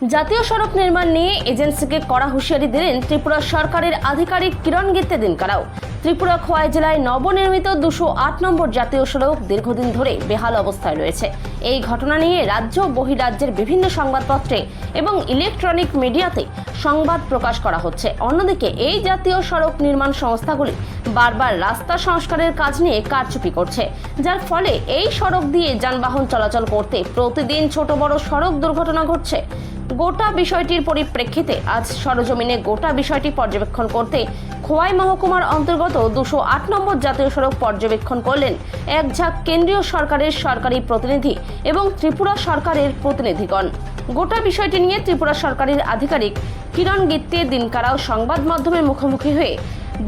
জাতীয় সড়ক নির্মাণ নিয়ে এজেন্সিকে কড়া হুঁশিয়ারি দিলেন ত্রিপুরা সরকারের আধিকারিক কিরণ গিত্তে দিনকারাও। ত্রিপুরা খোয়াই জেলায় নবনির্মিত 208 নম্বর জাতীয় সড়ক দীর্ঘদিন ধরে বেহাল অবস্থায় রয়েছে। এই ঘটনা নিয়ে রাজ্য বহিরাজ্যের বিভিন্ন সংবাদপত্রে এবং ইলেকট্রনিক মিডিয়াতে সংবাদ প্রকাশ করা হচ্ছে। অন্যদিকে এই জাতীয় সড়ক নির্মাণ সংস্থাগুলি বারবার রাস্তা সংস্কারের কাজ নিয়ে কারচুপি করছে, যার ফলে এই সড়ক দিয়ে যানবাহন চলাচল করতে প্রতিদিন ছোট বড় সড়ক দুর্ঘটনা ঘটছে। গোটা বিষয়টির পরিপ্রেক্ষিতে আজ সরজমিনে গোটা বিষয়টি পর্যবেক্ষণ করতে খোয়াই মহকুমার অন্তর্গত 208 নম্বর জাতীয় সড়ক পর্যবেক্ষণ করলেন এক ঝাঁক কেন্দ্রীয় সরকারের সরকারি প্রতিনিধি এবং ত্রিপুরা সরকারের প্রতিনিধিগণ। গোটা বিষয়টি নিয়ে ত্রিপুরা সরকারের আধিকারিক কিরণ গিত্তে দিনকারাও সংবাদ মাধ্যমের মুখোমুখি হয়ে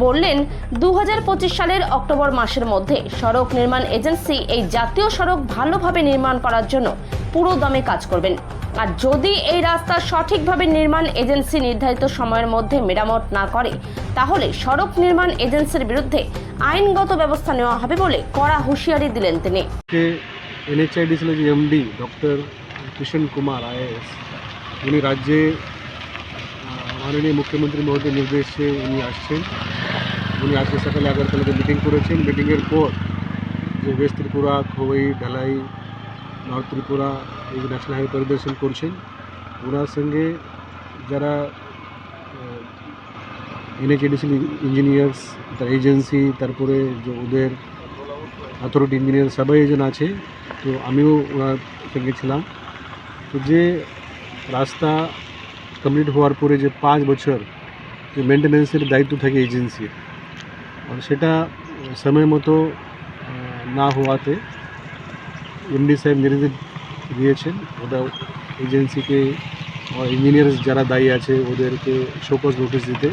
বললেন, 2025 সালের অক্টোবর মাসের মধ্যে সড়ক নির্মাণ এজেন্সি এই জাতীয় সড়ক ভালোভাবে নির্মাণ করার জন্য পুরো দমে কাজ করবেন। আর যদি এই রাস্তা সঠিকভাবে নির্মাণ এজেন্সি নির্ধারিত সময়ের মধ্যে মেরামত না করে, তাহলে সড়ক নির্মাণ এজেন্সির বিরুদ্ধে আইনগত ব্যবস্থা নেওয়া হবে বলে কড়া হুঁশিয়ারি দিলেন তিনি। NHIDCL যে MD doctor Kishan Kumar IAS উনি রাজ্যে মাননীয় মুখ্যমন্ত্রী মহোদয় নির্দেশে উনি আসছেন। উনি আজকে সকালে আগরতলাতে মিটিং করেছেন। মিটিংয়ের পর যে ওয়েস্ট ত্রিপুরা, খোয়াই, ঢালাই, নর্থ ত্রিপুরা এই ন্যাশনাল হাইওয়ে পরিদর্শন করছেন। ওনার সঙ্গে যারা NHIDCL ইঞ্জিনিয়ার্স, তার এজেন্সি, তারপরে যে ওদের অথরিটি ইঞ্জিনিয়ার সবাই এজন আছে। তো আমিও ওনার সঙ্গে ছিলাম। তো যে রাস্তা কমপ্লিট হওয়ার পরে যে 5 বছর যে মেনটেন্যান্সের দায়িত্ব থাকে এজেন্সির, আর সেটা সময় মতো না হওয়াতে এমডি সাহেব নির্দেশ দিয়েছেন ওটা এজেন্সিকে আর ইঞ্জিনিয়ার্স যারা দায়ী আছে ওদেরকে শোকজ নোটিশ দিতে।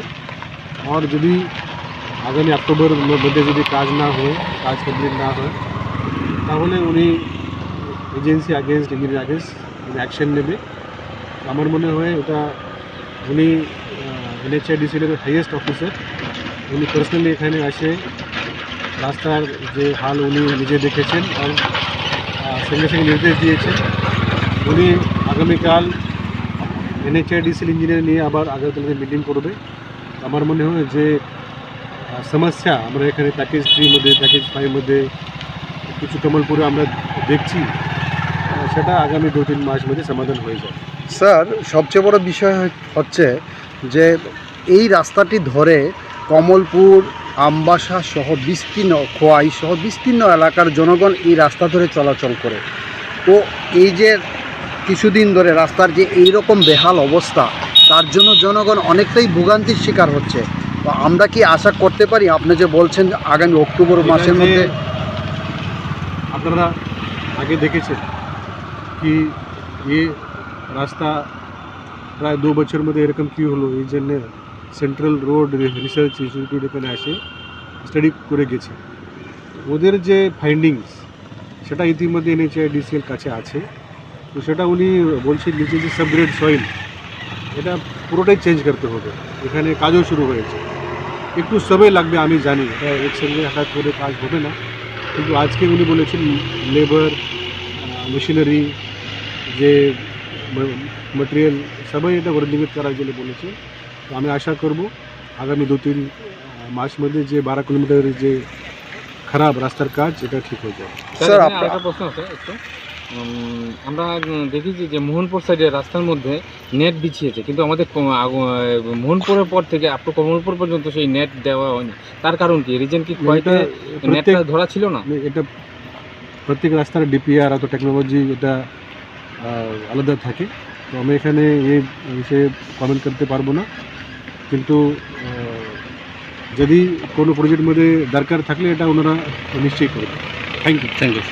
আর যদি আগামী অক্টোবর মধ্যে যদি কাজ না হয়, কাজ কমপ্লিট না হয়, তাহলে উনি agency against, engineer against action নেবে। আমার মনে হয় এটা উনি NHIDCL এর হাইয়েস্ট অফিসার, উনি পার্সোনালি এখানে আসে রাস্তার যে হাল উনি নিজে দেখেছেন আর সঙ্গে সঙ্গে নির্দেশ দিয়েছেন। উনি আগামীকাল NHIDCL ইঞ্জিনিয়ার নিয়ে আবার আগরতলাতে মিটিং করবে। আমার মনে হয় যে সমস্যা আমরা এখানে প্যাকেজ 3 মধ্যে, প্যাকেজ 5 মধ্যে কিছু কমলপুরে আমরা দেখছি, সেটা আগামী 2-3 মাস মধ্যে সমাধান হয়ে যাবে। স্যার, সবচেয়ে বড় বিষয় হচ্ছে যে এই রাস্তাটি ধরে কমলপুর, আমবাসা সহ বিস্তীর্ণ, খোয়াই সহ বিস্তীর্ণ এলাকার জনগণ এই রাস্তা ধরে চলাচল করে। তো এই যে কিছুদিন ধরে রাস্তার যে এইরকম বেহাল অবস্থা, তার জন্য জনগণ অনেকটাই ভোগান্তির শিকার হচ্ছে। তো আমরা কি আশা করতে পারি, আপনি যে বলছেন আগামী অক্টোবর মাসের মধ্যে? আপনারা আগে দেখেছেন কি ये রাস্তা প্রায় 2 বছর মধ্যে এরকম কি হলো, এই জন্য সেন্ট্রাল রোড রিসার্চ ইনস্টিটিউট এখানে আসে স্টাডি করে গেছে। ওদের যে ফাইন্ডিংস সেটা ইতিমধ্যে NHIDCL কাছে আছে। তো সেটা উনি বলছেন নিচে যে সাবগ্রেড সয়েল, এটা পুরোটাই চেঞ্জ করতে হবে। এখানে কাজও শুরু হয়েছে, একটু সময় লাগবে আমি জানি, এটা একসঙ্গে হঠাৎ করে কাজ হবে না। কিন্তু আজকে উনি বলেছেন লেবার, মেশিনারি, যে মেটেরিয়াল সবাই এটা ওয়ার্নিংয়েট করার জন্য বলেছে। তো আমি আশা করব আগামী 2-3 মাস মধ্যে যে 12 কিলোমিটারের যে খারাপ রাস্তার কাজ এটা ঠিক হয়ে যাবে। স্যার, আপনার একটা প্রশ্ন আছে একটু। আমরা দেখেছি যে মোহনপুর সাইডে রাস্তার মধ্যে নেট বিছিয়েছে, কিন্তু আমাদের মোহনপুরের পর থেকে আপনার কমলপুর পর্যন্ত সেই নেট দেওয়া হয়নি। তার কারণ কি? রিজন কি খোয়াইতে নেটটা ধরা ছিল না? এটা প্রত্যেক রাস্তার DPR অত টেকনোলজি এটা আলাদা থাকে। তো আমি এখানে এই বিষয়ে কমেন্ট করতে পারবো না, কিন্তু যদি কোনো প্রজেক্টের মধ্যে দরকার থাকলে এটা ওনারা নিশ্চয়ই করবে। Thank you.